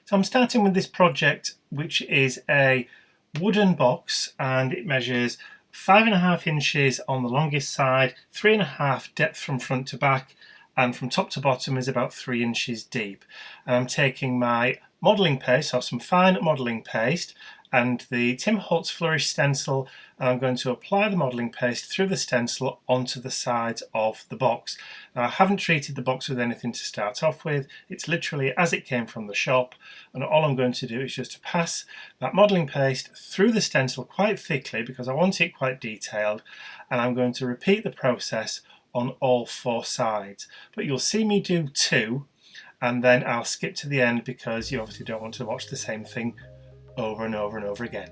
So I'm starting with this project, which is a wooden box, and it measures 5.5 inches on the longest side, 3.5 depth from front to back, and from top to bottom is about 3 inches deep. And I'm taking my modelling paste, or some fine modelling paste, and the Tim Holtz Flourish stencil, and I'm going to apply the modelling paste through the stencil onto the sides of the box. Now, I haven't treated the box with anything to start off with. It's literally as it came from the shop, and all I'm going to do is just to pass that modelling paste through the stencil quite thickly because I want it quite detailed, and I'm going to repeat the process on all 4 sides. But you'll see me do 2, and then I'll skip to the end because you obviously don't want to watch the same thing over and over and over again.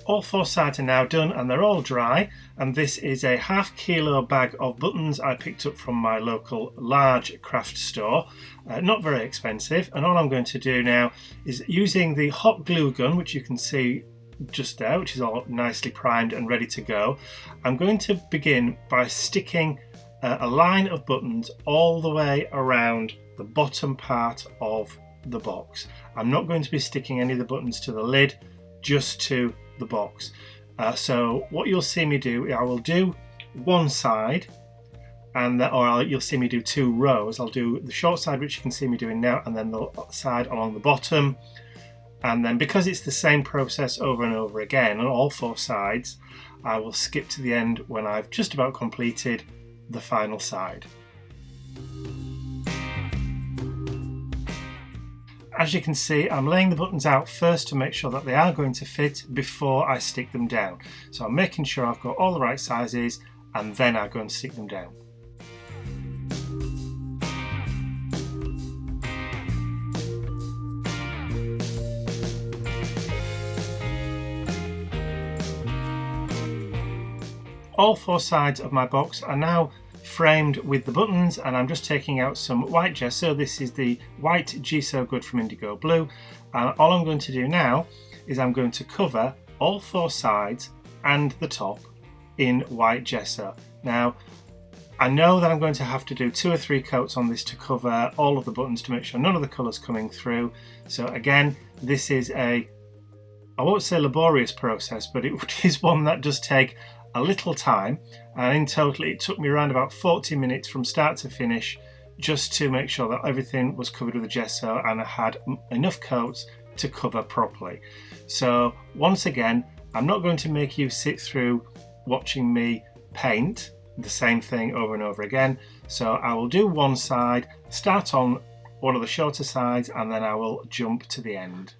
All 4 sides are now done and they're all dry, and this is a ½ kilo bag of buttons I picked up from my local large craft store. Not very expensive, and all I'm going to do now is, using the hot glue gun, which you can see just there, which is all nicely primed and ready to go, I'm going to begin by sticking a line of buttons all the way around the bottom part of the box. I'm not going to be sticking any of the buttons to the lid, just to the box. So what you'll see me do, I will do one side, and you'll see me do 2 rows. I'll do the short side, which you can see me doing now, and then the side along the bottom. And then, because it's the same process over and over again on all 4 sides, I will skip to the end when I've just about completed the final side. As you can see, I'm laying the buttons out first to make sure that they are going to fit before I stick them down. So I'm making sure I've got all the right sizes, and then I go and stick them down. All 4 sides of my box are now framed with the buttons, and I'm just taking out some white gesso. This is the white Gesso Good from Indigo Blue, and all I'm going to do now is I'm going to cover all 4 sides and the top in white gesso. Now, I know that I'm going to have to do 2 or 3 coats on this to cover all of the buttons to make sure none of the colours coming through. So again, this is I won't say laborious process, but it is one that does take a little time, and in total it took me around about 40 minutes from start to finish, just to make sure that everything was covered with the gesso and I had enough coats to cover properly. So once again, I'm not going to make you sit through watching me paint the same thing over and over again. So I will do one side, start on one of the shorter sides, and then I will jump to the end.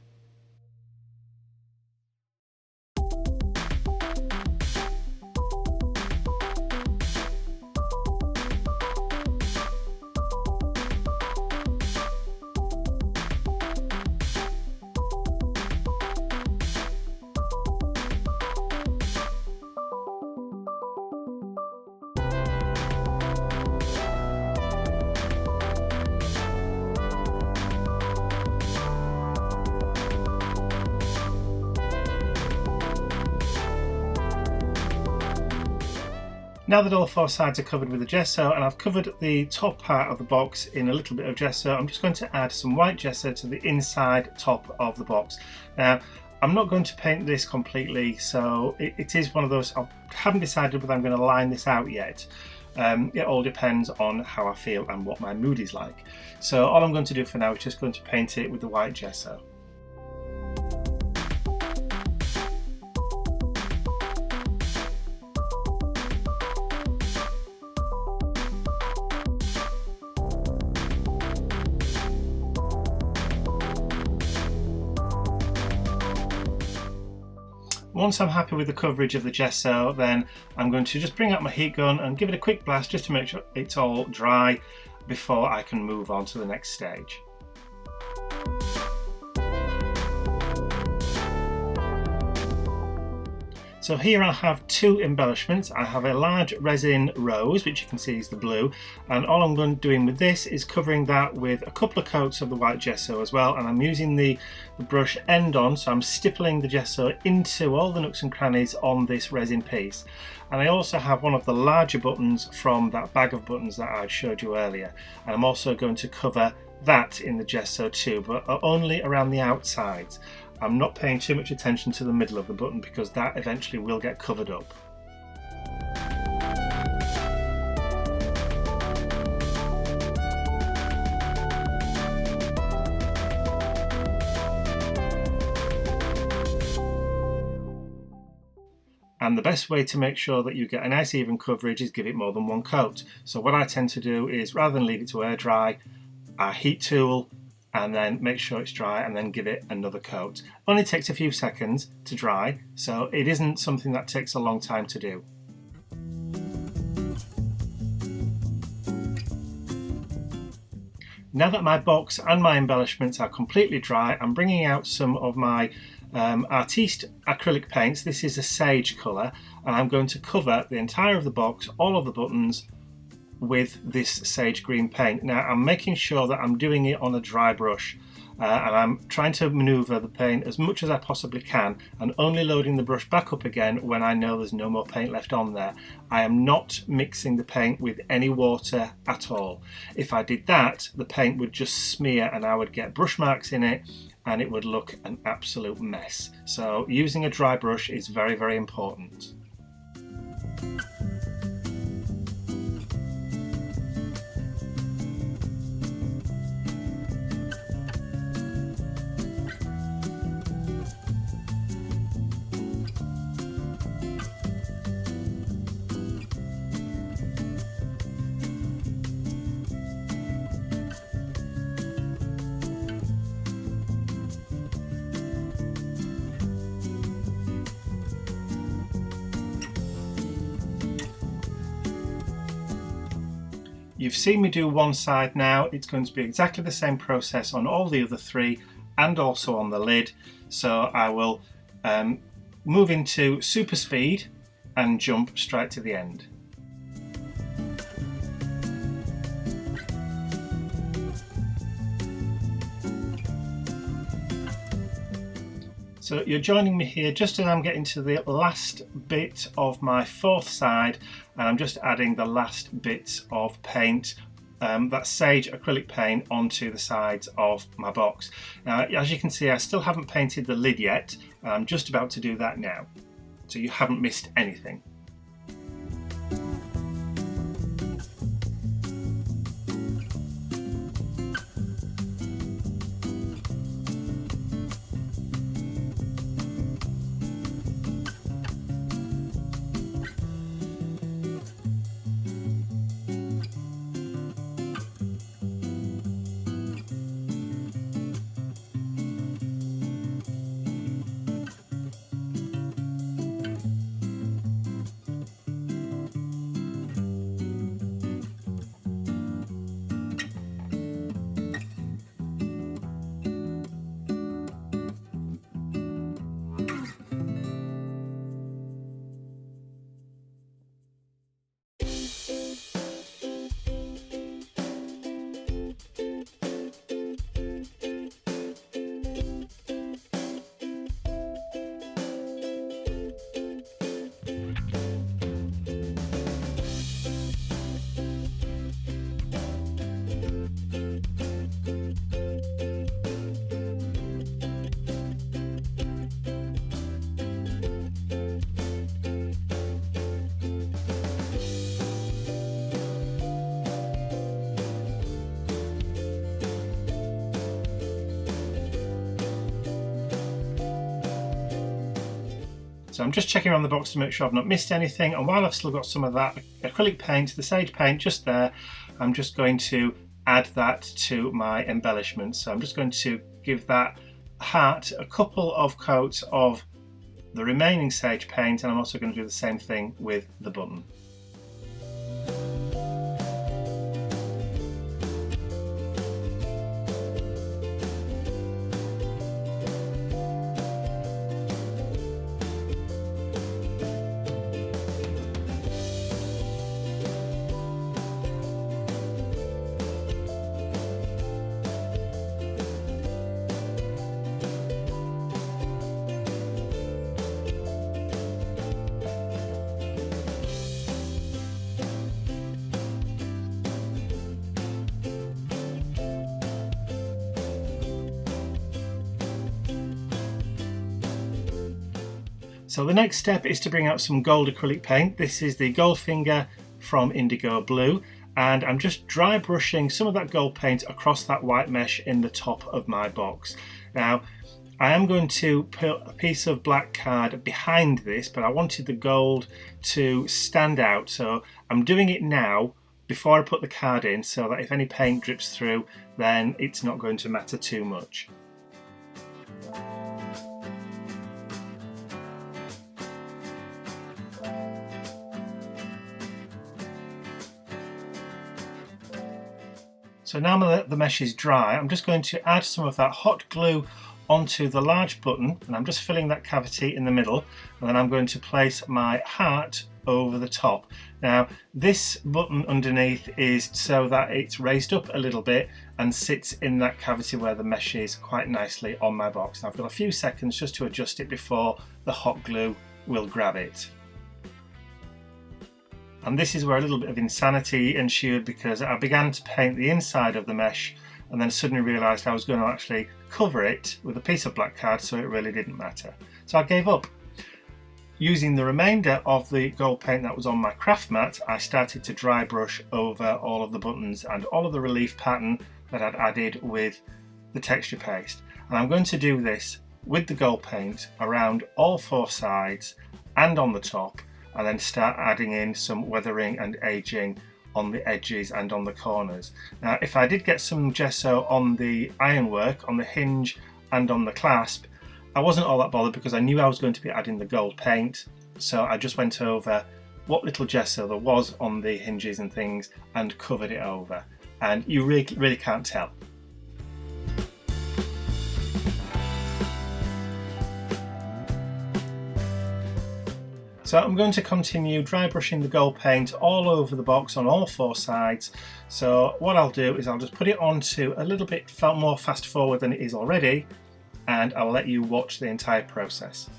Now that all 4 sides are covered with the gesso, and I've covered the top part of the box in a little bit of gesso, I'm just going to add some white gesso to the inside top of the box. Now, I'm not going to paint this completely, so it is one of those, I haven't decided whether I'm going to line this out yet. It all depends on how I feel and what my mood is like. So all I'm going to do for now is just going to paint it with the white gesso. Once I'm happy with the coverage of the gesso, then I'm going to just bring out my heat gun and give it a quick blast just to make sure it's all dry before I can move on to the next stage. So here I have two embellishments. I have a large resin rose, which you can see is the blue, and all I'm doing with this is covering that with a couple of coats of the white gesso as well, and I'm using the brush end on, so I'm stippling the gesso into all the nooks and crannies on this resin piece. And I also have one of the larger buttons from that bag of buttons that I showed you earlier, and I'm also going to cover that in the gesso too, but only around the outsides. I'm not paying too much attention to the middle of the button because that eventually will get covered up. And the best way to make sure that you get a nice even coverage is give it more than one coat. So what I tend to do is, rather than leave it to air dry, I heat tool and then make sure it's dry and then give it another coat. Only takes a few seconds to dry, so it isn't something that takes a long time to do. Now that my box and my embellishments are completely dry, I'm bringing out some of my Artiste acrylic paints. This is a sage colour, and I'm going to cover the entire of the box, all of the buttons, with this sage green paint. Now I'm making sure that I'm doing it on a dry brush, and I'm trying to manoeuvre the paint as much as I possibly can, and only loading the brush back up again when I know there's no more paint left on there. I am not mixing the paint with any water at all. If I did that, the paint would just smear and I would get brush marks in it and it would look an absolute mess. So using a dry brush is very, very important. You've seen me do one side now. It's going to be exactly the same process on all the other three and also on the lid. So I will move into super speed and jump straight to the end. So you're joining me here just as I'm getting to the last bit of my fourth side, and I'm just adding the last bits of paint, that sage acrylic paint, onto the sides of my box. Now, as you can see, I still haven't painted the lid yet. I'm just about to do that now, so you haven't missed anything. So I'm just checking around the box to make sure I've not missed anything, and while I've still got some of that acrylic paint, the sage paint just there, I'm just going to add that to my embellishment. So I'm just going to give that heart a couple of coats of the remaining sage paint, and I'm also going to do the same thing with the button. So the next step is to bring out some gold acrylic paint. This is the Goldfinger from Indigo Blue, and I'm just dry brushing some of that gold paint across that white mesh in the top of my box. Now I am going to put a piece of black card behind this, but I wanted the gold to stand out, so I'm doing it now before I put the card in, so that if any paint drips through, then it's not going to matter too much. So now that the mesh is dry, I'm just going to add some of that hot glue onto the large button, and I'm just filling that cavity in the middle, and then I'm going to place my heart over the top. Now this button underneath is so that it's raised up a little bit and sits in that cavity where the mesh is quite nicely on my box. Now I've got a few seconds just to adjust it before the hot glue will grab it. And this is where a little bit of insanity ensued, because I began to paint the inside of the mesh and then suddenly realised I was going to actually cover it with a piece of black card, so it really didn't matter. So I gave up. Using the remainder of the gold paint that was on my craft mat, I started to dry brush over all of the buttons and all of the relief pattern that I'd added with the texture paste. And I'm going to do this with the gold paint around all four sides and on the top, and then start adding in some weathering and aging on the edges and on the corners. Now if I did get some gesso on the ironwork, on the hinge and on the clasp, I wasn't all that bothered because I knew I was going to be adding the gold paint, so I just went over what little gesso there was on the hinges and things and covered it over, and you really can't tell. So I'm going to continue dry brushing the gold paint all over the box on all four sides. So what I'll do is I'll just put it onto a little bit more fast forward than it is already, and I'll let you watch the entire process.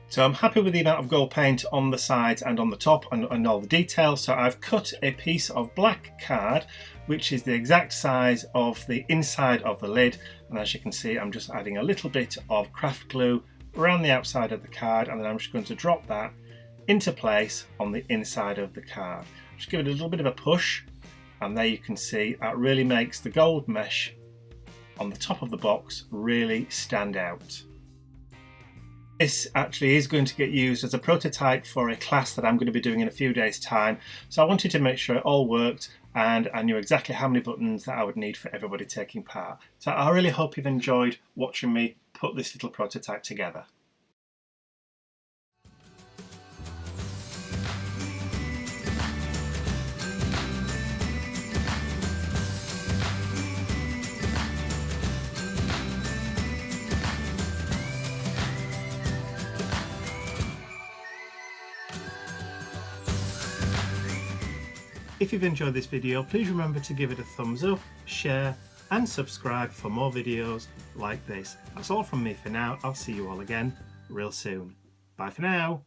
So I'm happy with the amount of gold paint on the sides and on the top and all the details. So I've cut a piece of black card, which is the exact size of the inside of the lid. And as you can see, I'm just adding a little bit of craft glue around the outside of the card, and then I'm just going to drop that into place on the inside of the card. Just give it a little bit of a push, and there you can see that really makes the gold mesh on the top of the box really stand out. This actually is going to get used as a prototype for a class that I'm going to be doing in a few days' time. So I wanted to make sure it all worked and I knew exactly how many buttons that I would need for everybody taking part. So I really hope you've enjoyed watching me put this little prototype together. If you've enjoyed this video, please remember to give it a thumbs up, share and subscribe for more videos like this. That's all from me for now. I'll see you all again real soon. Bye for now.